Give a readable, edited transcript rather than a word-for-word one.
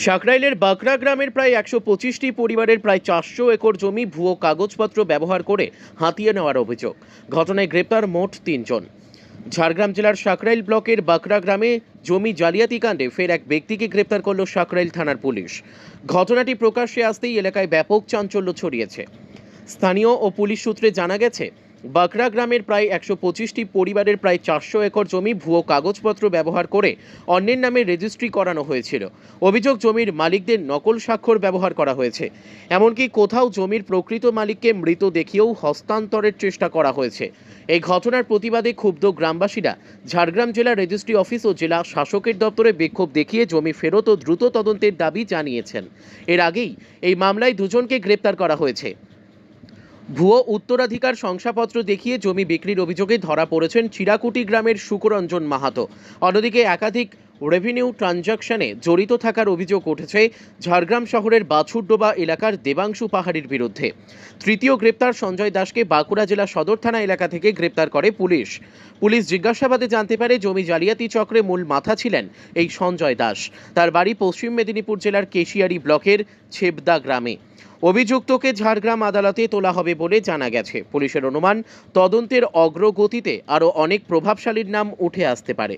সাকরাইলের বাকরা গ্রামের প্রায় ১২৫টি পরিবারের প্রায় ৪০০ একর জমি ভুয়ো কাগজপত্র ব্যবহার করে হাতিয়ে নেওয়ার অভিযোগ। ঘটনায় গ্রেপ্তার মোট ৩ জন। ঝাড়গ্রাম জেলার সাকরাইল ব্লকের বাকরা গ্রামে জমি জালিয়াতি কাণ্ডে ফের এক ব্যক্তিকে গ্রেপ্তার করল সাকরাইল থানার পুলিশ। ঘটনাটি প্রকাশ্যে আসতেই এলাকায় ব্যাপক চাঞ্চল্য ছড়িয়েছে। স্থানীয় ও পুলিশ সূত্রে জানা গেছে, বাকরা গ্রামের প্রায় ১২৫টি পরিবারের প্রায় ৪০০ একর জমি ভুয়ো কাগজপত্র ব্যবহার করে অন্যের নামে রেজিস্ট্রি করানো হয়েছিল। অভিযোগ, জমির মালিকদের নকল স্বাক্ষর ব্যবহার করা হয়েছে। এমনকি কোথাও জমির প্রকৃত মালিককে মৃত দেখিয়েও হস্তান্তরের চেষ্টা করা হয়েছে। এই ঘটনার প্রতিবাদে ক্ষুব্ধ গ্রামবাসীরা ঝাড়গ্রাম জেলা রেজিস্ট্রি অফিস ও জেলা শাসকের দপ্তরে বিক্ষোভ দেখিয়ে জমি ফেরত ও দ্রুত তদন্তের দাবি জানিয়েছেন। এর আগেই এই মামলায় ২ জনকে গ্রেপ্তার করা হয়েছে। ভুয়ো উত্তরাধিকার শংসাপত্র দেখিয়ে জমি বিক্রির অভিযোগে ধরা পড়েছেন চিরাকুটি গ্রামের সুকরঞ্জন মাহাতো। অন্যদিকে একাধিক রেভিনিউ ট্রানজাকশনে জড়িত থাকার অভিযোগ উঠেছে ঝাড়গ্রাম শহরের বাছুরডোবা এলাকার দেবাংশু পাহাড়ির বিরুদ্ধে। তৃতীয় গ্রেপ্তার সঞ্জয় দাসকে বাঁকুড়া জেলা সদর থানা এলাকা থেকে গ্রেপ্তার করে পুলিশ। পুলিশ জিজ্ঞাসাবাদে জানতে পারে, জমি জালিয়াতি চক্রে মূল মাথা ছিলেন এই সঞ্জয় দাস। তার বাড়ি পশ্চিম মেদিনীপুর জেলার কেশিয়ারি ব্লকের ছেবদা গ্রামে। অভিযুক্তকে ঝাড়গ্রাম আদালতে তোলা হবে বলে জানা গেছে। পুলিশের অনুমান, তদন্তের অগ্রগতিতে আরও অনেক প্রভাবশালীর নাম উঠে আসতে পারে।